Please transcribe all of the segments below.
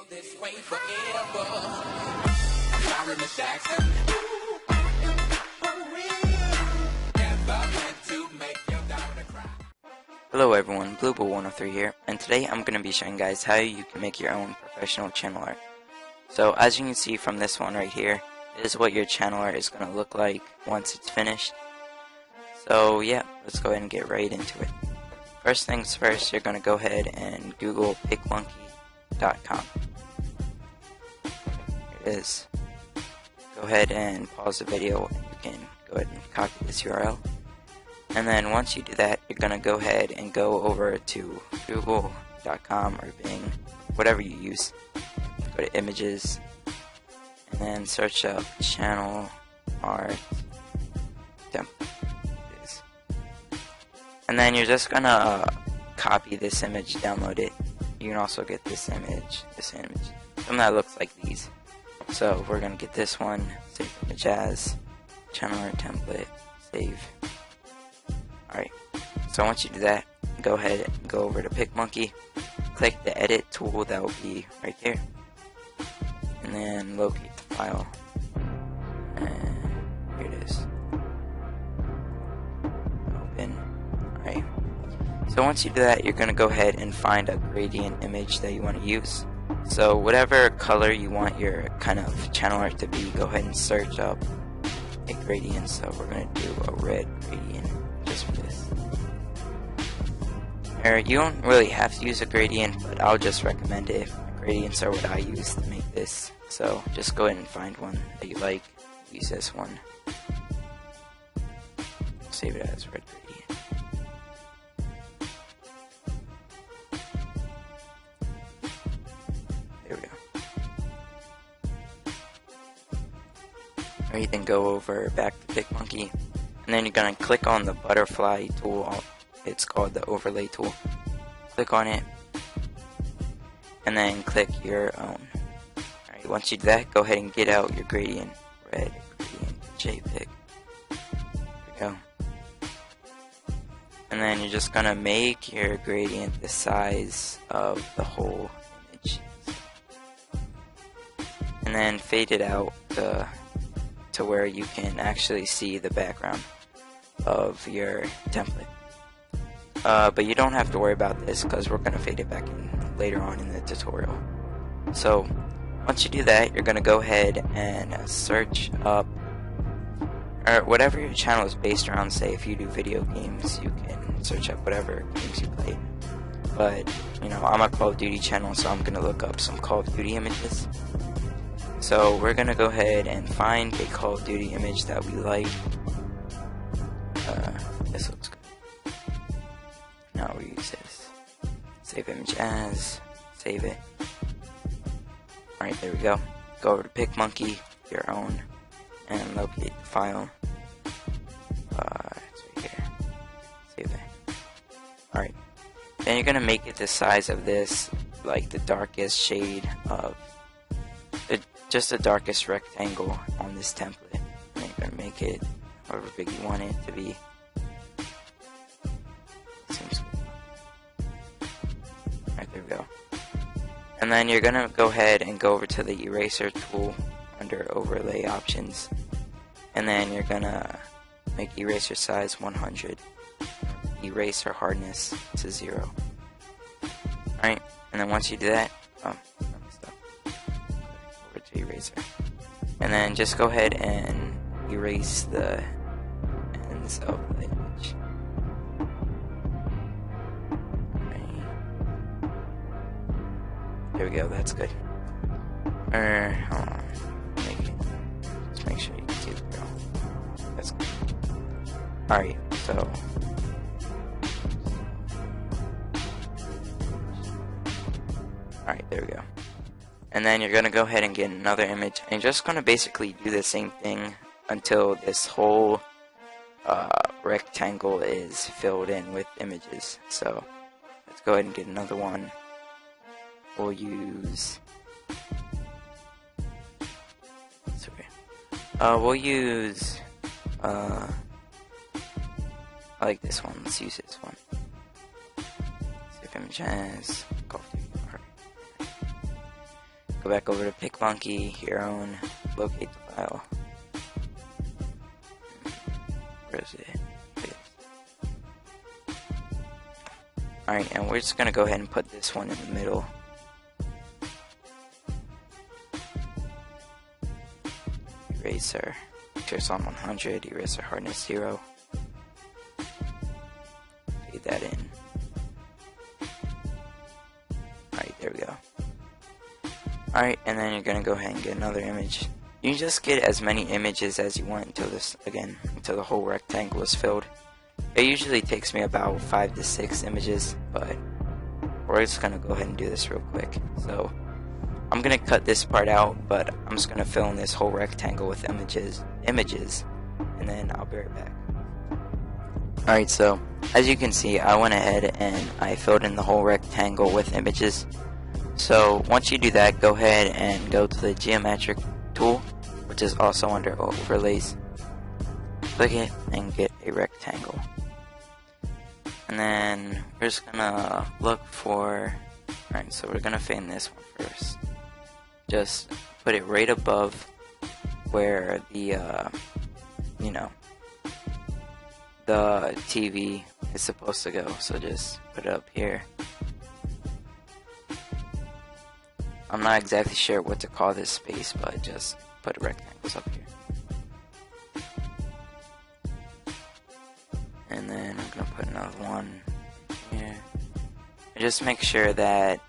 this way forever. Sorry, Miss Jackson. Hello everyone, BlueBull103 here, and today I'm going to be showing you guys how you can make your own professional channel art. So as you can see from this one right here, this is what your channel art is going to look like once it's finished. So yeah, let's go ahead and get right into it. First things first, you're going to go ahead and Google picmonkey.com. Here it is. Go ahead and pause the video and you can go ahead and copy this URL. And then once you do that, you're going to go ahead and go over to google.com or Bing, whatever you use. Go to images and then search up channel art templates. And then you're just going to copy this image, download it. You can also get this image, something that looks like these. So we're going to get this one, save image as, channel art template, save. Alright, so once you do that, go ahead and go over to PicMonkey, click the edit tool that will be right there, and then locate the file, and here it is, open. Alright, so once you do that, you're going to go ahead and find a gradient image that you want to use. So whatever color you want your kind of channel art to be, go ahead and search up a gradient. So we're going to do a red gradient. Just for this. You don't really have to use a gradient, but I'll just recommend it. Gradients are what I use to make this, so just go ahead and find one that you like. Use this one. Save it as red gradient. There we go. Alright, then go over back to PicMonkey. And then you're going to click on the butterfly tool, it's called the overlay tool. Click on it, and then click your own. Alright, once you do that, go ahead and get out your gradient, red gradient JPEG. There we go. And then you're just going to make your gradient the size of the whole image. And then fade it out to where you can actually see the background of your template. But you don't have to worry about this because we're going to fade it back in later on in the tutorial. So once you do that, you're going to go ahead and search up, or whatever your channel is based around. Say if you do video games, you can search up whatever games you play. But you know, I'm a Call of Duty channel, so I'm going to look up some Call of Duty images. So we're going to go ahead and find a Call of Duty image that we like. This looks good. Now we use this. Save image as, save it. Alright, there we go. Go over to PicMonkey, your own, and locate the file. It's right here. Save it. Alright. Then you're gonna make it the size of this, like the darkest shade of just the darkest rectangle on this template. And you're gonna make it however big you want it to be. Seems good. Alright, there we go. And then you're gonna go ahead and go over to the eraser tool under overlay options. And then you're gonna make eraser size 100. Eraser hardness to 0. Alright, and then once you do that, over to eraser. And then just go ahead and erase the ends of the image. Right. There we go, that's good. Hold on. Just make sure you can see the girl. That's good. Alright, so alright, there we go. And then you're going to go ahead and get another image, and you're just going to basically do the same thing until this whole rectangle is filled in with images. So let's go ahead and get another one. We'll use I like this one. Let's use this one. Save image as Call of Duty. go back over to Pick Monkey, Hero, and locate the file. Where is it? Alright, and we're just gonna go ahead and put this one in the middle. Eraser. Pictures on 100, eraser hardness 0. Feed that in. Alright, there we go. Alright, and then you're gonna go ahead and get another image. You can just get as many images as you want until until the whole rectangle is filled. It usually takes me about 5 to 6 images, but we're just gonna go ahead and do this real quick. So I'm gonna cut this part out, but I'm just gonna fill in this whole rectangle with images, and then I'll be right back. Alright, so as you can see, I went ahead and I filled in the whole rectangle with images. So once you do that, go ahead and go to the geometric tool, which is also under overlays. Click it and get a rectangle. And then we're just gonna look for, alright, so we're gonna fan this one first. Just put it right above where the, the TV is supposed to go. So just put it up here. I'm not exactly sure what to call this space, but just put rectangles up here. And then I'm gonna put another one here. And just make sure that,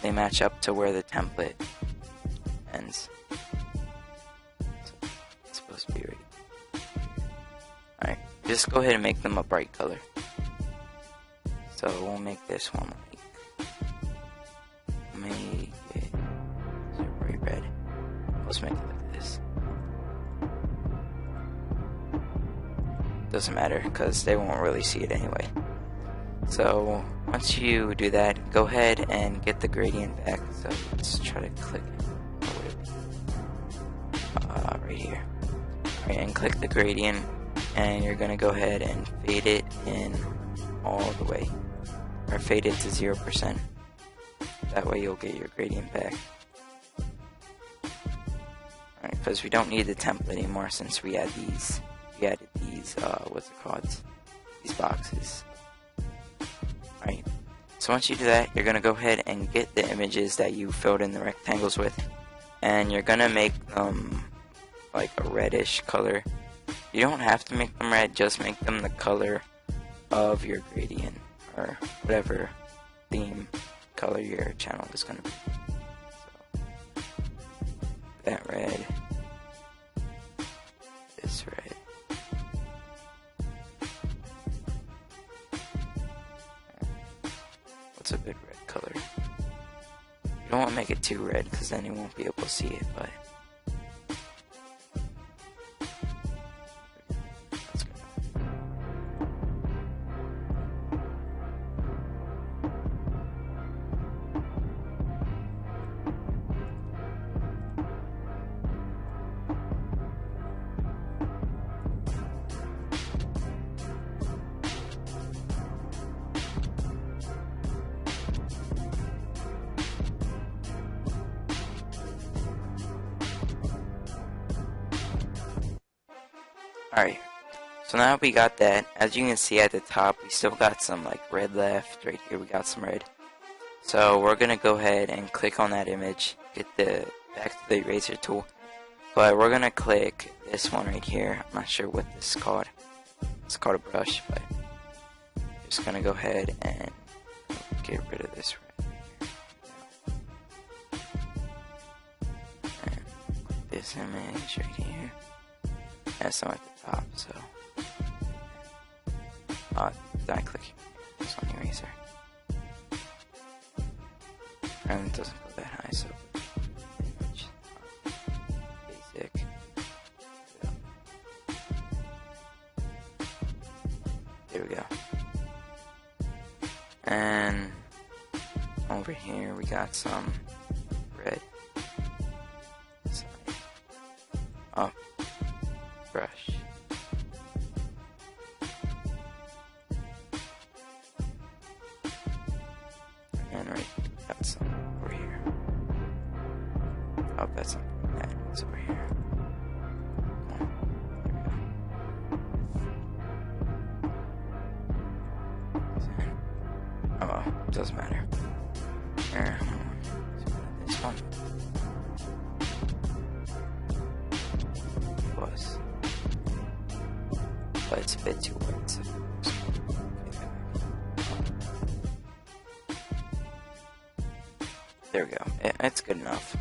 they match up to where the template ends. So it's supposed to be right here. Alright, just go ahead and make them a bright color. So we'll make this one make it bright red. Let's make it like this. Doesn't matter because they won't really see it anyway. So once you do that, go ahead and get the gradient back. So let's try to click it. Where would it be? Right here. Alright, and click the gradient, and you're gonna go ahead and fade it in all the way, or fade it to 0%. That way you'll get your gradient back. Alright, because we don't need the template anymore since we added these. What's it called? These boxes. Alright, so once you do that, you're gonna go ahead and get the images that you filled in the rectangles with, and you're gonna make them like a reddish color. You don't have to make them red, just make them the color of your gradient, or whatever theme color your channel is gonna be. So, that red, this red. What's a good red color? You don't want to make it too red because then you won't be able to see it, but that's good. Alright, so now we got that. As you can see at the top, we still got some like red left. Right here we got some red. So we're gonna go ahead and click on that image, get back to the eraser tool. But we're gonna click this one right here. I'm not sure what this is called. It's called a brush, but just gonna go ahead and get rid of this right here. And this image right here. That's some at the top, so then I click this on the eraser. And it doesn't go that high, so image, basic. There we go. And over here we got some red. Oh. Brush. And right here we got some that's not bad. It's over here. Oh well, doesn't matter. Here, this one was, but it's a bit too wide. So there we go. It's good enough.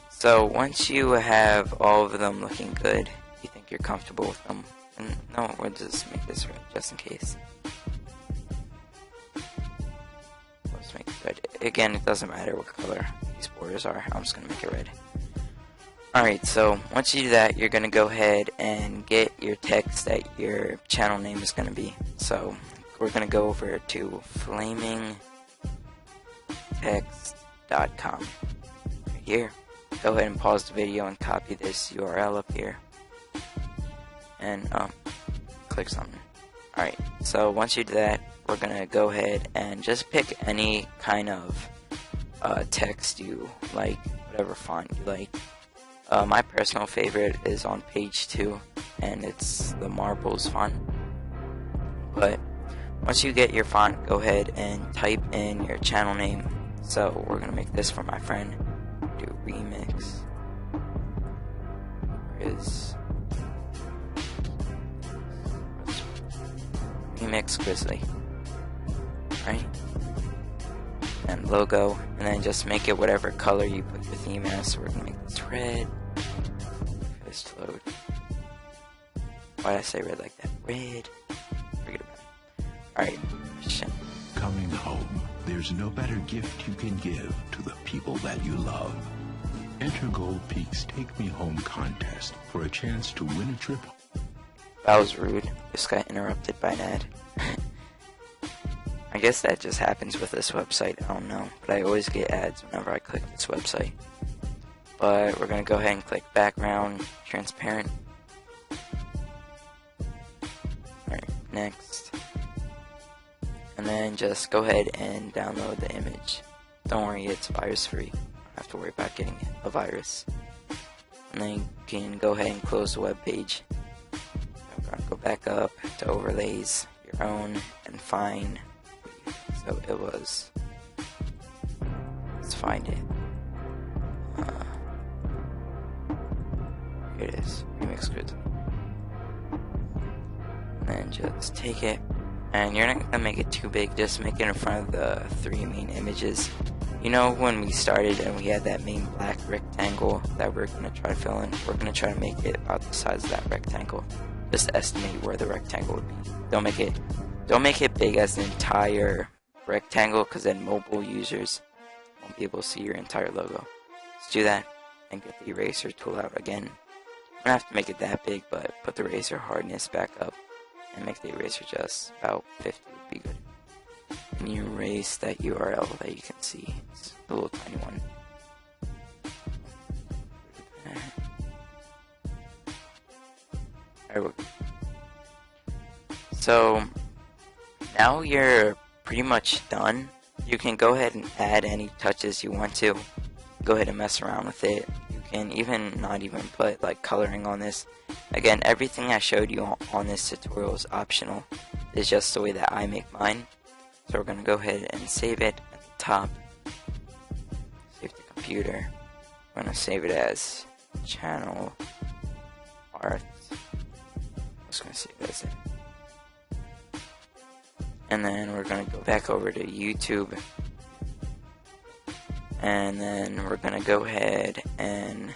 So once you have all of them looking good, you think you're comfortable with them. And no, we'll just make this red just in case. Let's make it red. Again, it doesn't matter what color these borders are. I'm just gonna make it red. Alright, so once you do that, you're gonna go ahead and get your text that your channel name is gonna be. So we're gonna go over to flamingtext.com. Right here. Go ahead and pause the video and copy this URL up here. And click something. Alright, so once you do that, we're gonna go ahead and just pick any kind of text you like, whatever font you like. My personal favorite is on page 2, and it's the Marbles font. But once you get your font, go ahead and type in your channel name. So we're gonna make this for my friend. Do remix. Where is Remix Grizzly? Right? And logo, and then just make it whatever color you put your theme as. So we're gonna make this red. For this to load. Why did I say red like that? Red. Forget about it. Alright. Coming home, there's no better gift you can give to the people that you love. Enter Gold Peak's Take Me Home contest for a chance to win a trip. That was rude. Just got interrupted by an ad. I guess that just happens with this website. I don't know. But I always get ads whenever I click this website. But we're going to go ahead and click background, transparent. Alright, next. And then just go ahead and download the image. Don't worry, it's virus free. You don't have to worry about getting a virus. And then you can go ahead and close the web page. I'm going to go back up to overlays, your own, and find. So it was. Let's find it. Here it is. Remix Grid. And then just take it. And you're not going to make it too big, just make it in front of the 3 main images. You know when we started and we had that main black rectangle that we're going to try to fill in? We're going to try to make it about the size of that rectangle. Just to estimate where the rectangle would be. Don't make it big as the entire rectangle, because then mobile users won't be able to see your entire logo. Let's do that and get the eraser tool out again. You don't have to make it that big, but put the eraser hardness back up. And make the eraser just about 50 would be good. And you erase that URL that you can see. It's a little tiny one. Alright, so now you're pretty much done. You can go ahead and add any touches you want to. Go ahead and mess around with it. You can even not even put like coloring on this. Again, everything I showed you on this tutorial is optional. It's just the way that I make mine. So we're going to go ahead and save it at the top. Save the computer. We're going to save it as channel art. I'm just going to save it as it. And then we're going to go back over to YouTube. And then we're going to go ahead and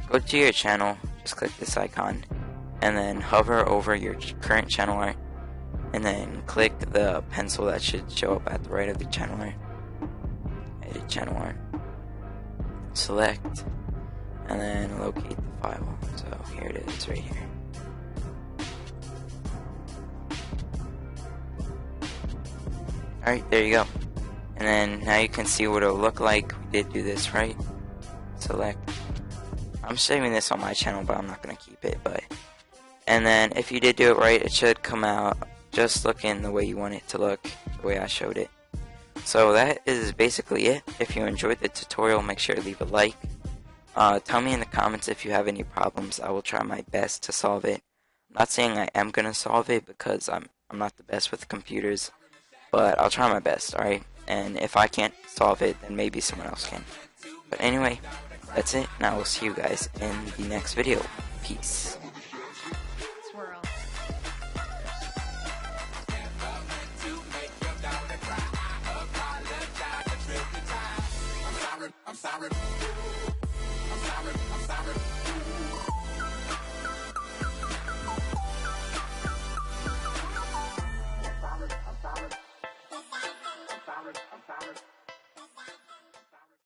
go to your channel. Just click this icon. And then hover over your current channel art. And then click the pencil that should show up at the right of the channel art. Edit channel art. Select. And then locate the file. So here it is right here. Alright, there you go. And then now you can see what it'll look like. We did do this, right? Select. I'm saving this on my channel, but I'm not going to keep it. And then if you did do it right, it should come out just looking the way you want it to look, the way I showed it. So that is basically it. If you enjoyed the tutorial, make sure to leave a like. Tell me in the comments if you have any problems. I will try my best to solve it. I'm not saying I am gonna solve it because I'm not the best with computers, but I'll try my best, alright? And if I can't solve it, then maybe someone else can. But anyway, that's it, and I will see you guys in the next video. Peace.